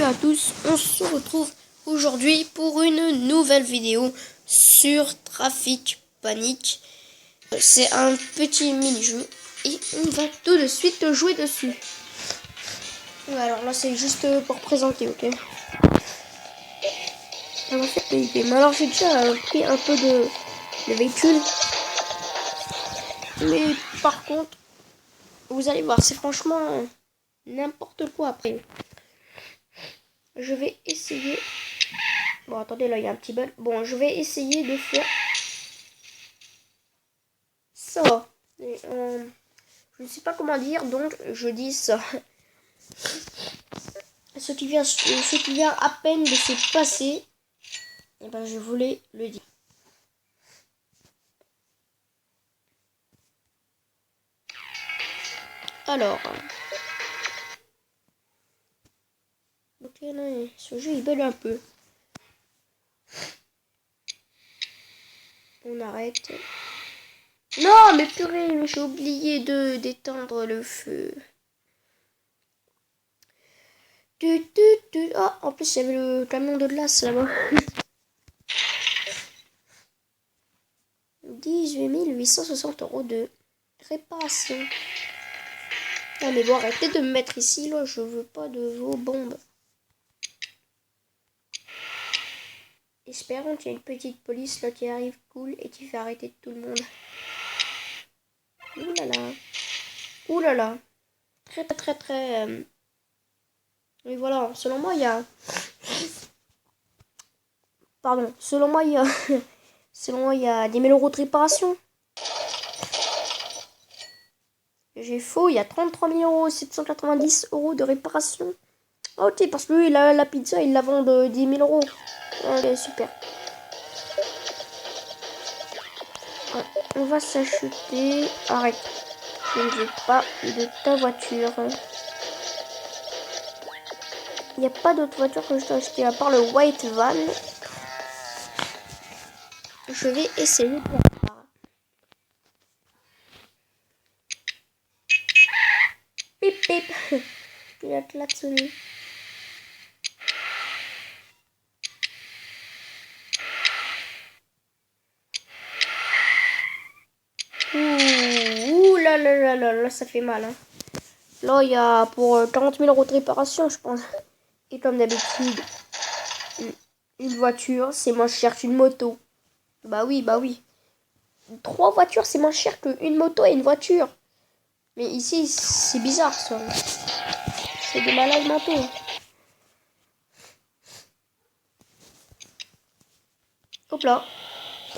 à tous, on se retrouve aujourd'hui pour une nouvelle vidéo sur Trafic Panic. C'est un petit mini-jeu et on va tout de suite jouer dessus. Alors là c'est juste pour présenter, ok. On va faire des games. Alors j'ai déjà pris un peu de véhicules. Mais par contre, vous allez voir, c'est franchement n'importe quoi après. Je vais essayer... Bon, attendez, là, il y a un petit bug. Bon, je vais essayer de faire ça. Et, je ne sais pas comment dire, donc je dis ça. Ce qui vient à peine de se passer, et ben, je voulais le dire. Alors... Ok, là, ce jeu, il bug un peu. On arrête. Non, mais purée, j'ai oublié d'éteindre le feu. Ah, en plus, il y avait le camion de glace là-bas. 18 860 € de réparation. Ah, mais bon, arrêtez de me mettre ici, là. Je veux pas de vos bombes. Espérons qu'il y a une petite police là qui arrive cool et qui fait arrêter tout le monde. Ouh là là. Ouh là là. Très... Mais voilà, selon moi, il y a... Pardon, selon moi, il y a... Selon moi, il y a 10 000 € de réparation. J'ai faux, il y a 33 000 €, 790 € de réparation. Ok, parce que lui, la pizza, il la vend de 10 000 €. Ok, super. Ouais, on va s'acheter... Arrête. Je ne veux pas de ta voiture. Il n'y a pas d'autre voiture que je dois acheter à part le white van. Je vais essayer de voir. Pip pip. Il a klaxonné. Ouh là là là là là, ça fait mal. Hein. Là, il y a pour 40 000 € de réparation, je pense. Et comme d'habitude, une voiture, c'est moins cher qu'une moto. Bah oui, bah oui. 3 voitures, c'est moins cher qu'une moto et une voiture. Mais ici, c'est bizarre, ça. C'est des malades mentaux. Hop là.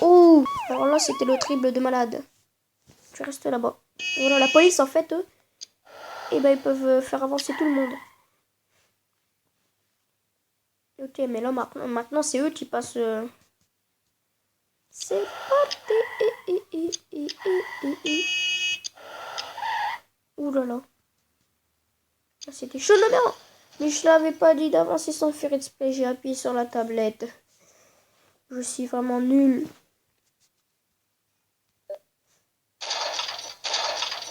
Ouh. Alors là, c'était le triple de malade. Je reste là-bas. Voilà, la police, en fait, eux, eh ben, ils peuvent faire avancer tout le monde. Ok, mais là, maintenant c'est eux qui passent... C'est parti. Ouh là là. C'était chaud, non. Mais je l'avais pas dit d'avancer sans faire exprès. J'ai appuyé sur la tablette. Je suis vraiment nul.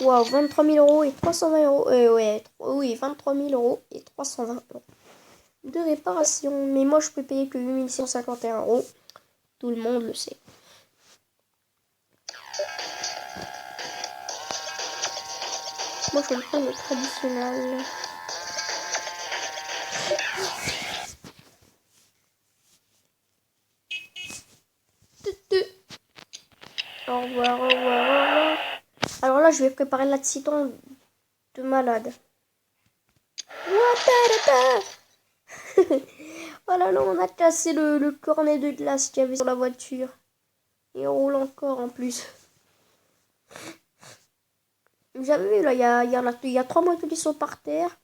Waouh, 23 000 € et 320 €. Ouais, oui, 23 000 € et 320 € de réparation. Mais moi, je peux payer que 8 151 €. Tout le monde le sait. Moi, je vais prendre le traditionnel. Au revoir, au revoir, au revoir. Alors là, je vais préparer l'accident de malade. Oh là là, on a cassé le cornet de glace qu'il y avait sur la voiture. Et on roule encore en plus. J'avais vu là, il y a 3 motos qui sont par terre.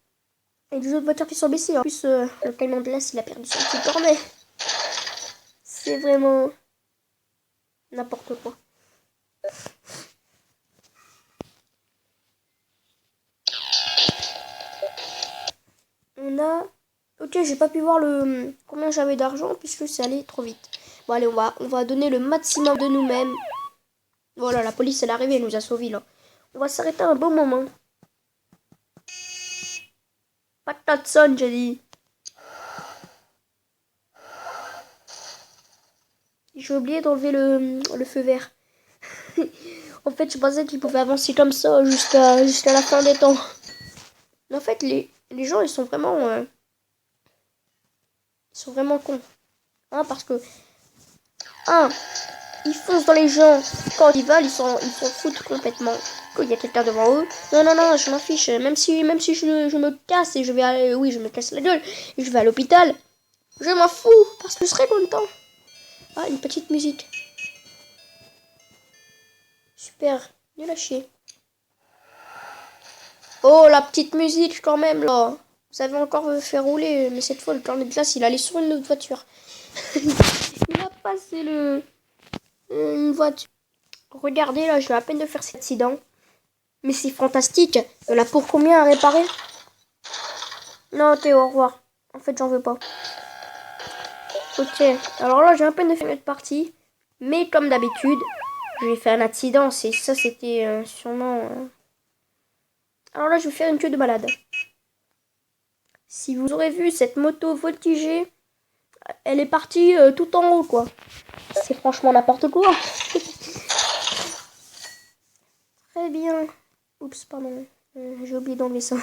Et 2 autres voitures qui sont baissées. En plus, le camion de glace, il a perdu son petit cornet. C'est vraiment n'importe quoi. On a... Ok, j'ai pas pu voir combien j'avais d'argent puisque c'est allé trop vite. Bon allez, on va donner le maximum de nous-mêmes. Voilà, la police elle est arrivée, elle nous a sauvés là. On va s'arrêter un bon moment. Pas de son, j'ai dit. J'ai oublié d'enlever le feu vert. En fait, je pensais qu'il pouvait avancer comme ça jusqu'à la fin des temps. Mais en fait, les gens, ils sont vraiment cons. Hein, parce que, ils foncent dans les gens. Quand ils veulent, ils s'en foutent complètement. Quand il y a quelqu'un devant eux, non, je m'en fiche. Même si je me casse et je vais aller, oui, je me casse la gueule et je vais à l'hôpital, je m'en fous parce que je serai content. Ah, une petite musique. Super, nul à chier. Oh, la petite musique quand même, là. Vous avez encore fait rouler, mais cette fois, le cornet de glace, il allait sur une autre voiture. Il a passé une voiture. Regardez, là, je viens à peine de faire cet accident. Mais c'est fantastique. Il y en a pour combien à réparer? Non, Théo, au revoir. En fait, j'en veux pas. Ok, alors là, j'ai à peine de faire notre partie. Mais comme d'habitude, j'ai fait un accident. Ça, c'était sûrement... Alors là, je vais faire une queue de balade. Si vous aurez vu cette moto voltiger, elle est partie tout en haut, quoi. C'est franchement n'importe quoi. Très bien. Oups, pardon. J'ai oublié d'enlever ça.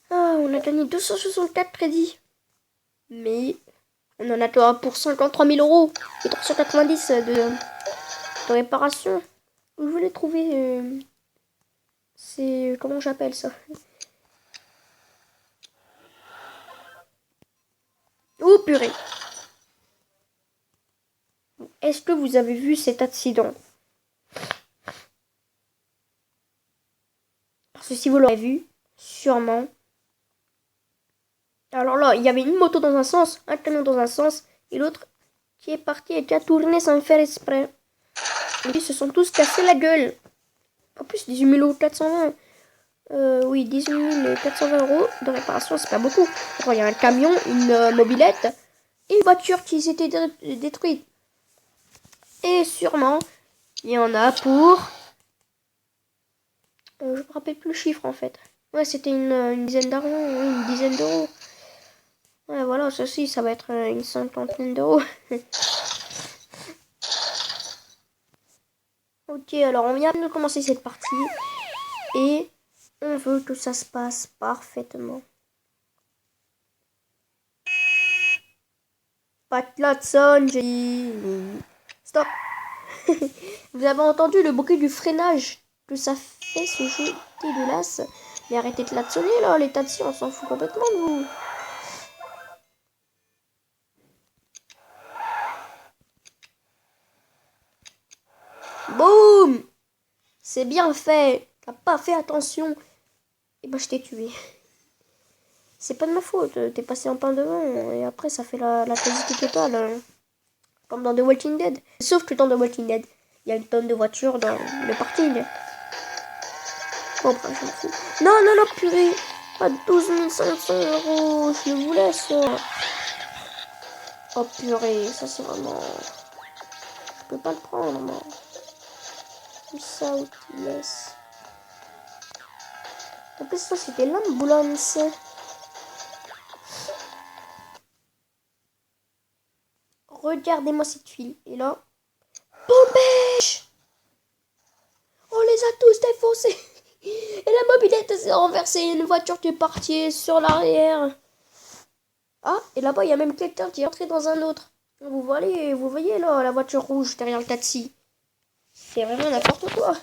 Ah, on a gagné 264 crédits. Mais on en a pour 53 000 euros et 390 de réparation. Je voulais trouver... c'est... Comment j'appelle ça? Oh purée. Est-ce que vous avez vu cet accident? Parce que si vous l'aurez vu, sûrement. Alors là, il y avait une moto dans un sens, un camion dans un sens, et l'autre qui est parti et qui a tourné sans faire exprès. Et ils se sont tous cassés la gueule. En plus, 18 420. Oui, 18 420 euros de réparation, c'est pas beaucoup. Il y a un camion, une mobilette et une voiture qui s'était détruite. Et sûrement, il y en a pour... je me rappelle plus le chiffre en fait. Ouais, c'était une dizaine d'argent, oui, une dizaine d'euros. Ouais, voilà, ceci, ça va être une cinquantaine d'euros. Ok, alors on vient de commencer cette partie. Et on veut que ça se passe parfaitement. Pat Latson, j'ai dit... Stop. Vous avez entendu le bruit du freinage que ça fait ce jeu dégueulasse. Mais arrêtez de latsonner là, les taxis, on s'en fout complètement de vous. Boum. C'est bien fait. T'as pas fait attention. Et bah je t'ai tué. C'est pas de ma faute. T'es passé en plein devant. Et après ça fait la quasi totale. Comme dans The Walking Dead. Sauf que dans The Walking Dead, il y a une tonne de voitures dans le parking. Bon, bref, je m'en fous. Non, purée. À 12 500 euros. Je le voulais, ça. Oh, purée. Ça, c'est vraiment... Je peux pas le prendre, moi. Ça, yes. En plus, ça, c'était l'ambulance. Regardez-moi cette file. Et là... Bombèche. On les a tous défoncés. Et la mobilette s'est renversée. Une voiture qui est partie sur l'arrière. Ah, et là-bas, il y a même quelqu'un qui est entré dans un autre. Vous voyez là, la voiture rouge derrière le taxi. C'est vraiment n'importe quoi.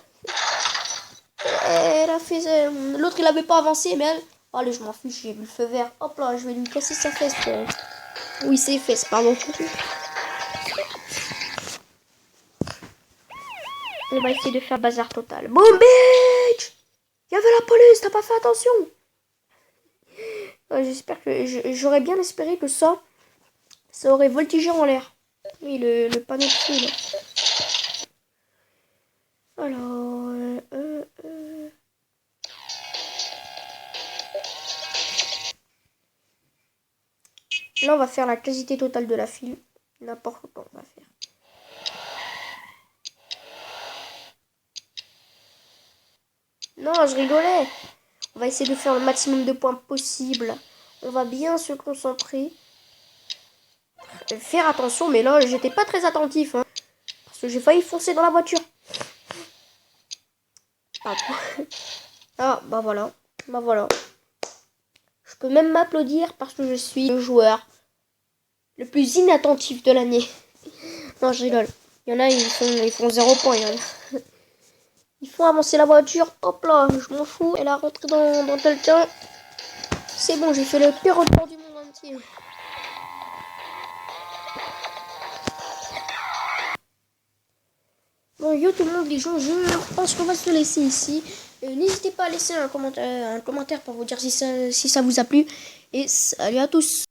Elle a fait... L'autre, il avait pas avancé, mais elle... Allez, je m'en fiche, j'ai vu le feu vert. Hop là, je vais lui casser sa fesse. Oui, ses fesses, pardon. On va essayer de faire bazar total. Boom, bitch! Il y avait la police, t'as pas fait attention. J'espère que... J'aurais bien espéré que ça aurait voltigé en l'air. Oui, le panneau de feu, là. Alors... Là, on va faire la quasi totale de la file. N'importe quoi, on va faire. Non, je rigolais. On va essayer de faire le maximum de points possible. On va bien se concentrer. faire attention, mais là, j'étais pas très attentif. Hein, parce que j'ai failli foncer dans la voiture. Ah, ah, bah voilà. Bah voilà. Je peux même m'applaudir parce que je suis le joueur le plus inattentif de l'année. Non, je rigole. Il y en a, ils font 0 point. Ils font avancer la voiture. Hop là, je m'en fous. Elle a rentré dans quelqu'un. C'est bon, j'ai fait le pire report du monde entier. Bon, yo tout le monde, les gens, je pense qu'on va se laisser ici. N'hésitez pas à laisser un commentaire pour vous dire si ça vous a plu. Et salut à tous.